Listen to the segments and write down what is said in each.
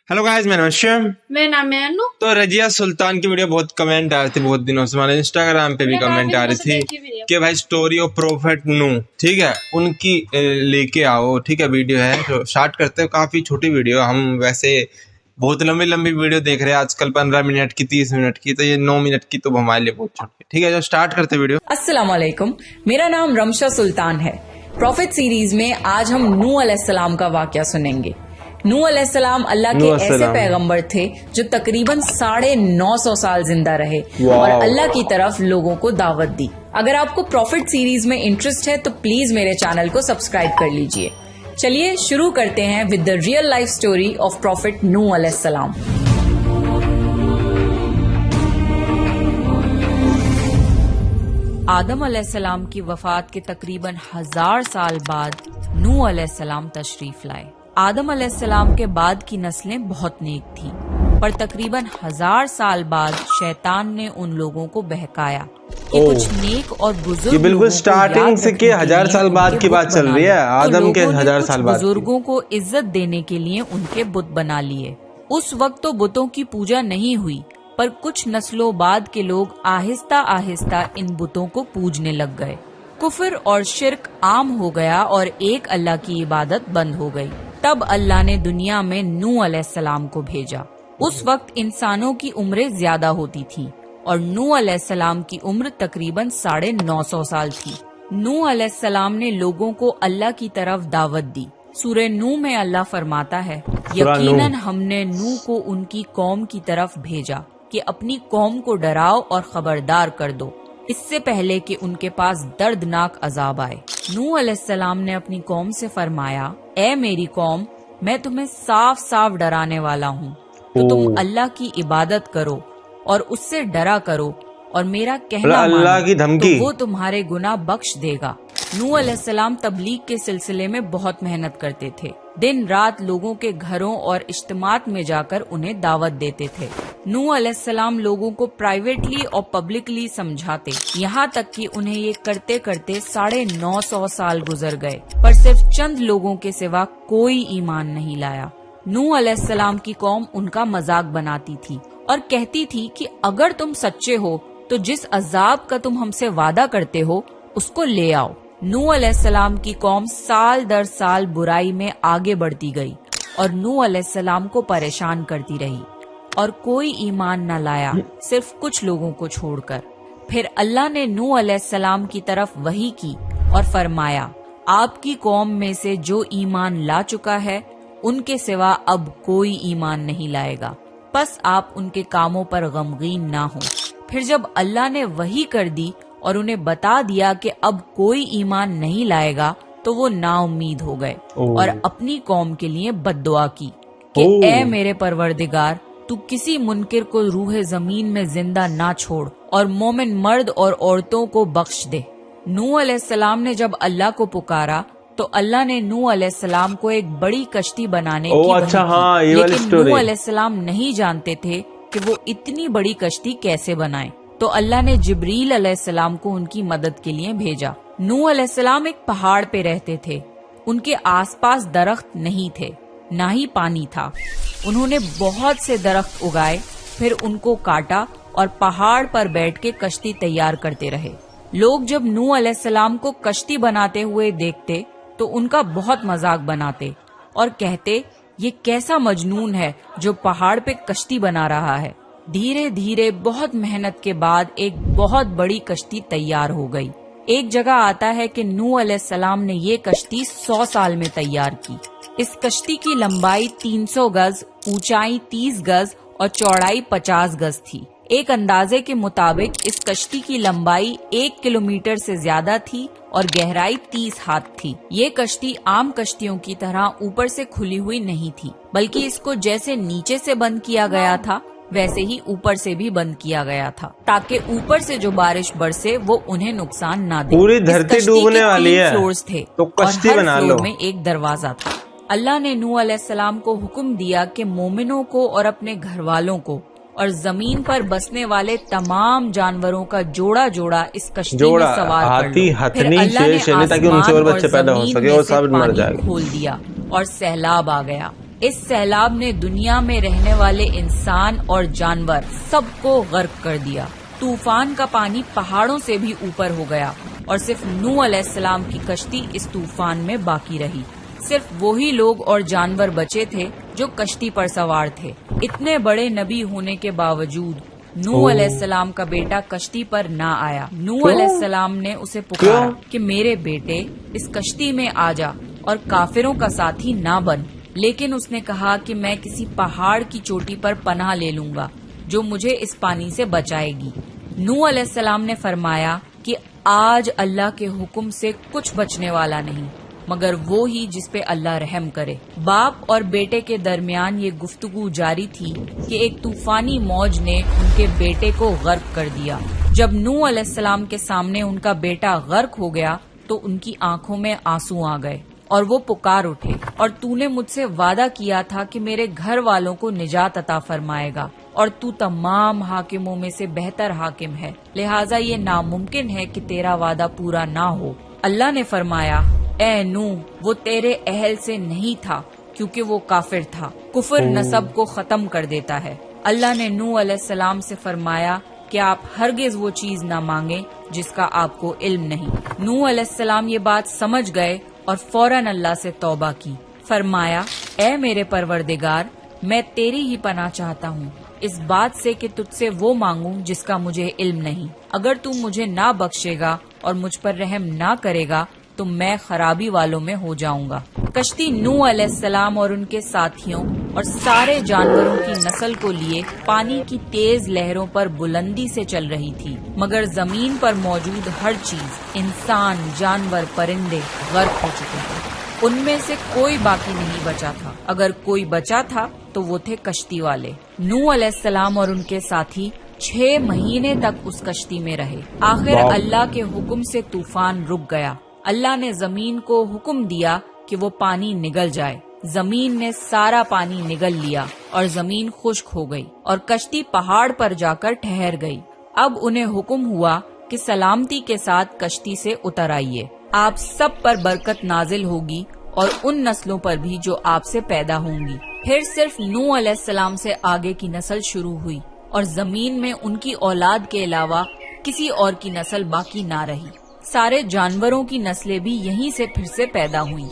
Hello guys, मैं नमस्कार। मेरा नाम है अनु। तो रजिया सुल्तान की वीडियो बहुत कमेंट आ रही थी, बहुत दिनों से हमारे इंस्टाग्राम पे भी कमेंट आ रही थी कि भाई स्टोरी ऑफ प्रोफेट नू, ठीक है, उनकी लेके आओ। ठीक है, वीडियो है तो स्टार्ट करते हैं। काफी छोटी वीडियो, हम वैसे बहुत लंबी लंबी वीडियो देख रहे हैं आजकल, 15 मिनट की, 30 मिनट की, तो ये 9 मिनट की तो हमारे लिए बहुत छोटी। ठीक है, जो स्टार्ट करते वीडियो। अस्सलाम वालेकुम, मेरा नाम रमशा सुल्तान है। प्रॉफिट सीरीज में आज हम नूह अलैहिस्सलाम का वाकया सुनेंगे। नूह अलैहिस्सलाम अल्लाह के ऐसे पैगंबर थे जो तकरीबन 950 साल जिंदा रहे और अल्लाह की तरफ लोगों को दावत दी। अगर आपको प्रॉफिट सीरीज में इंटरेस्ट है तो प्लीज मेरे चैनल को सब्सक्राइब कर लीजिए। चलिए शुरू करते हैं with the real life story of prophet Nuh अलैहिस्सलाम। आदम अलैहिस्सलाम की वफात के तकरीबन 1000 साल बाद नूह अलैहिस्सलाम तशरीफ लाए। आदम अलैहिस्सलाम के बाद की नस्लें बहुत नेक थीं, पर तकरीबन 1000 साल बाद शैतान ने उन लोगों को बहकाया कि कुछ नेक और बुजुर्ग बिल्कुल स्टार्टिंग से के 1000 साल बाद की बात चल रही है। आदम के 1000 साल बाद बुजुर्गों को इज्जत देने के लिए उनके बुत बना लिए। उस वक्त तो बुतों की पूजा नहीं हुई, पर कुछ नस्लों बाद के लोग आहिस्ता आहिस्ता इन बुतों को पूजने लग गए। कुफर और शिर्क आम हो गया और एक अल्लाह की इबादत बंद हो गई। तब अल्लाह ने दुनिया में नूह अलैहिस्सलाम को भेजा। उस वक्त इंसानों की उम्रें ज्यादा होती थीं और नूह अलैहिस्सलाम की उम्र तकरीबन 950 साल थी। नूह अलैहिस्सलाम ने लोगों को अल्लाह की तरफ दावत दी। सूरह नूह में अल्लाह फरमाता है, यकीनन हमने नूह को उनकी कौम की तरफ भेजा कि अपनी कौम को डराओ और खबरदार कर दो, इससे पहले कि उनके पास दर्दनाक अजाब आए। नूह अलैहिस्सलाम ने अपनी कौम से फरमाया, ए मेरी कौम, मैं तुम्हें साफ साफ डराने वाला हूँ, तो तुम अल्लाह की इबादत करो और उससे डरा करो और मेरा कहना अल्लाह की धमकी, तो वो तुम्हारे गुनाह बख्श देगा। नूह अलैहिस्सलाम तबलीग के सिलसिले में बहुत मेहनत करते थे। दिन रात लोगों के घरों और इज्तिमात में जाकर उन्हें दावत देते थे। नूह अलैहिस्सलाम लोगों को प्राइवेटली और पब्लिकली समझाते, यहाँ तक कि उन्हें ये करते करते 950 साल गुजर गए, पर सिर्फ चंद लोगों के सिवा कोई ईमान नहीं लाया। नूह अलैहिस्सलाम की कौम उनका मजाक बनाती थी और कहती थी कि अगर तुम सच्चे हो तो जिस अजाब का तुम हमसे वादा करते हो उसको ले आओ। नूह अलैहिस्सलाम की कौम साल दर साल बुराई में आगे बढ़ती गई और नूह अलैहिस्सलाम को परेशान करती रही और कोई ईमान न लाया, सिर्फ कुछ लोगों को छोड़कर। फिर अल्लाह ने नूह अलैहिस्सलाम की तरफ वही की और फरमाया, आपकी कौम में से जो ईमान ला चुका है उनके सिवा अब कोई ईमान नहीं लाएगा, बस आप उनके कामों पर गमगीन ना हो। फिर जब अल्लाह ने वही कर दी और उन्हें बता दिया कि अब कोई ईमान नहीं लाएगा, तो वो नाउम्मीद हो गए और अपनी कौम के लिए बद्दुआ की कि ए मेरे परवरदिगार, तू किसी मुनकिर को रूह जमीन में जिंदा ना छोड़ और मोमिन मर्द और औरतों को बख्श दे। नूह अलैहिस्सलाम ने जब अल्लाह को पुकारा तो अल्लाह ने नूह अलैहिस्सलाम को एक बड़ी कश्ती बनाने की वही की, लेकिन नूह अलैहिस्सलाम नहीं जानते थे कि वो इतनी बड़ी कश्ती कैसे बनाएं। तो अल्लाह ने जिब्रील अलैहिस्सलाम को उनकी मदद के लिए भेजा। नूह अलैहिस्सलाम एक पहाड़ पे रहते थे। उनके आसपास दरख्त नहीं थे, ना ही पानी था। उन्होंने बहुत से दरख्त उगाए, फिर उनको काटा और पहाड़ पर बैठ के कश्ती तैयार करते रहे। लोग जब नूह अलैहिस्सलाम को कश्ती बनाते हुए देखते तो उनका बहुत मजाक बनाते और कहते, ये कैसा मजनून है जो पहाड़ पे कश्ती बना रहा है। धीरे धीरे बहुत मेहनत के बाद एक बहुत बड़ी कश्ती तैयार हो गई। एक जगह आता है कि नूह अलैहिस्सलाम ने ये कश्ती 100 साल में तैयार की। इस कश्ती की लंबाई 300 गज, ऊंचाई 30 गज और चौड़ाई 50 गज थी। एक अंदाजे के मुताबिक इस कश्ती की लंबाई 1 किलोमीटर से ज्यादा थी और गहराई 30 हाथ थी। ये कश्ती आम कश्तियों की तरह ऊपर से खुली हुई नहीं थी, बल्कि इसको जैसे नीचे से बंद किया गया था वैसे ही ऊपर से भी बंद किया गया था, ताकि ऊपर से जो बारिश बरसे वो उन्हें नुकसान ना दे। पूरी धरती डूबने वाली है, फ्लोर्स थे तो कश्ती और हर बना फ्लोर लो। में एक दरवाजा था। अल्लाह ने नूह अलैहिस्सलाम को हुक्म दिया कि मोमिनों को और अपने घर वालों को और जमीन पर बसने वाले तमाम जानवरों का जोड़ा जोड़ा इस कश्ती में सवार कर लो। फिर अल्लाह ने आसमान और जमीन में से पानी खोल दिया और सैलाब आ गया। इस सैलाब ने दुनिया में रहने वाले इंसान और जानवर सबको गर्क कर दिया। तूफान का पानी पहाड़ों से भी ऊपर हो गया और सिर्फ नूह अलैहिस्सलाम की कश्ती इस तूफान में बाकी रही। सिर्फ वही लोग और जानवर बचे थे जो कश्ती पर सवार थे। इतने बड़े नबी होने के बावजूद नूह अलैहिस्सलाम का बेटा कश्ती पर ना आया। नूह अलैहिस्सलाम ने उसे पुकारा कि मेरे बेटे इस कश्ती में आ जा और काफिरों का साथी ना बन, लेकिन उसने कहा कि मैं किसी पहाड़ की चोटी पर पनाह ले लूंगा जो मुझे इस पानी से बचाएगी। नूह अलैहिस्सलाम ने फरमाया कि आज अल्लाह के हुक्म से कुछ बचने वाला नहीं मगर वो ही जिस पे अल्लाह रहम करे। बाप और बेटे के दरमियान ये गुफ्तगू जारी थी कि एक तूफानी मौज ने उनके बेटे को गर्क कर दिया। जब नूह अलैहिस्सलाम के सामने उनका बेटा गर्क हो गया तो उनकी आंखों में आंसू आ गए और वो पुकार उठे, और तूने मुझसे वादा किया था कि मेरे घर वालों को निजात अता फरमाएगा और तू तमाम हाकिमों में से बेहतर हाकिम है, लिहाजा ये नामुमकिन है कि तेरा वादा पूरा ना हो। अल्लाह ने फरमाया, ए नूह, वो तेरे अहल से नहीं था क्योंकि वो काफिर था। कुफर नसब को खत्म कर देता है। अल्लाह ने नूह अलैहिस्सलाम से फरमाया कि आप हरगिज वो चीज ना मांगे जिसका आपको इल्म नहीं। नूह अलैहिस्सलाम ये बात समझ गए और फौरन अल्लाह से तौबा की। फरमाया, ए मेरे परवरदिगार, मैं तेरी ही पनाह चाहता हूँ इस बात से कि तुझसे वो मांगूं जिसका मुझे इल्म नहीं। अगर तू मुझे ना बख्शेगा और मुझ पर रहम ना करेगा तो मैं खराबी वालों में हो जाऊंगा। कश्ती नूह अलैहिस्सलाम और उनके साथियों और सारे जानवरों की नस्ल को लिए पानी की तेज लहरों पर बुलंदी से चल रही थी, मगर जमीन पर मौजूद हर चीज, इंसान, जानवर, परिंदे गर्क हो चुके थे। उनमें से कोई बाकी नहीं बचा था। अगर कोई बचा था तो वो थे कश्ती वाले। नूह अलैहिस्सलाम और उनके साथी 6 महीने तक उस कश्ती में रहे। आखिर अल्लाह के हुक्म से तूफान रुक गया। अल्लाह ने जमीन को हुक्म दिया कि वो पानी निगल जाए। जमीन ने सारा पानी निगल लिया और जमीन खुश्क हो गई और कश्ती पहाड़ पर जाकर ठहर गई। अब उन्हें हुक्म हुआ कि सलामती के साथ कश्ती से उतर आइए। आप सब पर बरकत नाजिल होगी और उन नस्लों पर भी जो आपसे पैदा होंगी। फिर सिर्फ नूह अलैहिस्सलाम से आगे की नस्ल शुरू हुई और जमीन में उनकी औलाद के अलावा किसी और की नस्ल बाकी ना रही। सारे जानवरों की नस्लें भी यहीं से फिर से पैदा हुई।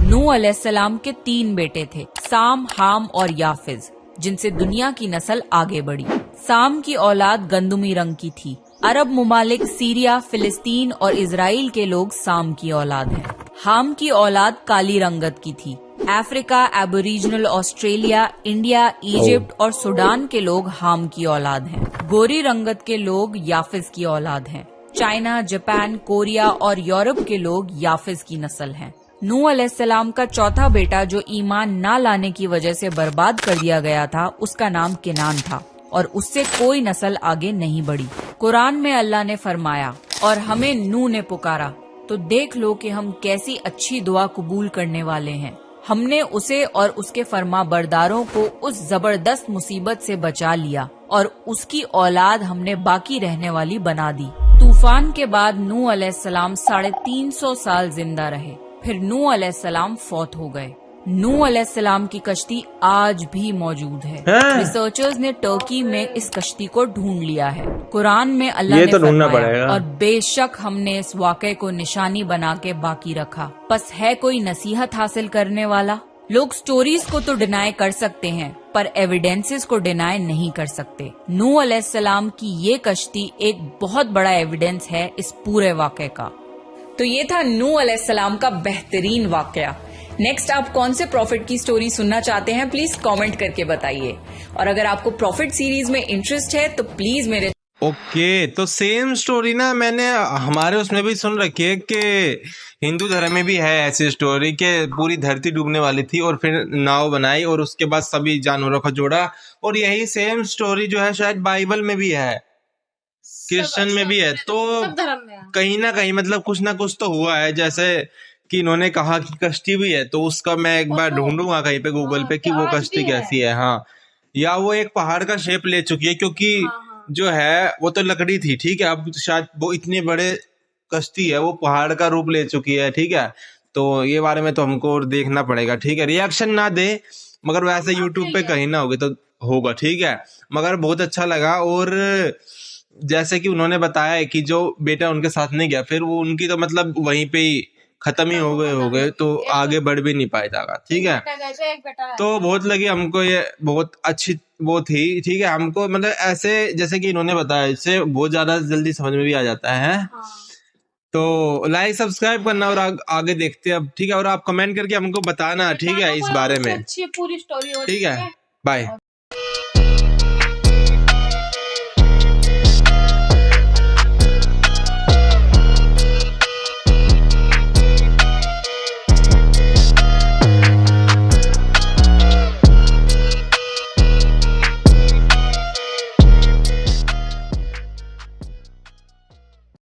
नूह अलैहिस्सलाम के 3 बेटे थे, साम, हाम और याफिज, जिनसे दुनिया की नस्ल आगे बढ़ी। साम की औलाद गंदुमी रंग की थी। अरब मुमालिक, सीरिया, फिलिस्तीन और इजराइल के लोग साम की औलाद हैं। हाम की औलाद काली रंगत की थी। Africa, aboriginal Australia, India, Egypt और सूडान के लोग हाम की औलाद हैं। गोरी रंगत के लोग याफिज की औलाद हैं। चाइना, जापान, कोरिया और यूरोप के लोग याफिज की नस्ल हैं। नूह अलैहिस्सलाम का चौथा बेटा जो ईमान ना लाने की वजह से बर्बाद कर दिया गया था, उसका नाम किनान था और उससे कोई नस्ल आगे नहीं बढ़ी। कुरान में अल्लाह ने फरमाया, और हमें नूह ने पुकारा तो देख लो कि हम कैसी अच्छी दुआ कबूल करने वाले हैं। हमने उसे और उसके फरमा बरदारों को उस जबरदस्त मुसीबत से बचा लिया और उसकी औलाद हमने बाकी रहने वाली बना दी। तूफान के बाद नूह अलैहिस्सलाम 350 साल जिंदा रहे। फिर नूह अलैहिस्सलाम फौत हो गए। नूह अलैहिस्सलाम की कश्ती आज भी मौजूद है। रिसर्चर्स ने टर्की में इस कश्ती को ढूंढ लिया है। कुरान में अल्लाह ने फरमाया, और बेशक हमने इस वाक़े को निशानी बना के बाकी रखा। बस है कोई नसीहत हासिल करने वाला? लोग स्टोरीज को तो डिनाई कर सकते हैं पर एविडेंसेस को डिनाई नहीं कर सकते। नूह अलैहिस्सलाम की ये कश्ती एक बहुत बड़ा एविडेंस है इस पूरे वाक़े का। तो ये था नूह अलैहिस्सलाम का बेहतरीन वाक़या। नेक्स्ट आप कौन से प्रॉफिट की स्टोरी सुनना चाहते हैं, प्लीज कमेंट करके बताइए। और अगर आपको प्रॉफिट सीरीज में इंटरेस्ट है तो प्लीज मेरे ओके तो सेम स्टोरी ना मैंने हमारे उसमें भी सुन रखी है कि हिंदू धर्म में भी है ऐसी स्टोरी कि पूरी धरती डूबने वाली थी और फिर नाव बनाई और उसके बाद सभी जानवरों को जोड़ा। और यही सेम स्टोरी जो है शायद बाइबल में भी है, क्रिश्चियन में भी है। तो कहीं ना कहीं मतलब कुछ ना कुछ तो हुआ है। जैसे कि इन्होंने कहा कि कश्ती भी है, तो उसका मैं एक बार ढूंढूंगा कहीं पे गूगल पे कि वो कश्ती कैसी है। हाँ, या वो एक पहाड़ का शेप ले चुकी है, क्योंकि जो है वो तो लकड़ी थी, ठीक है। अब शायद वो इतनी बड़े कश्ती है वो पहाड़ का रूप ले चुकी है, ठीक है। तो ये बारे में तो हमको देखना पड़ेगा, ठीक है। रिएक्शन ना दे, मगर वैसे यूट्यूब पे कहीं ना होगी तो होगा, ठीक है। मगर बहुत अच्छा लगा। और जैसे कि उन्होंने बताया कि जो बेटा उनके साथ नहीं गया, फिर वो उनकी तो मतलब वहीं पे ही खत्म ही हो गए तो आगे बढ़ भी नहीं पाया जाएगा, ठीक है। तो बहुत लगी हमको, ये बहुत अच्छी वो थी, ठीक है। हमको मतलब ऐसे जैसे कि इन्होंने बताया, इससे बहुत ज्यादा जल्दी समझ में भी आ जाता है। तो लाइक सब्सक्राइब करना और आगे देखते हैं अब, ठीक है। और आप कमेंट करके हमको बताना, ठीक है, इस बारे में, अच्छी पूरी स्टोरी, ठीक है। बाय।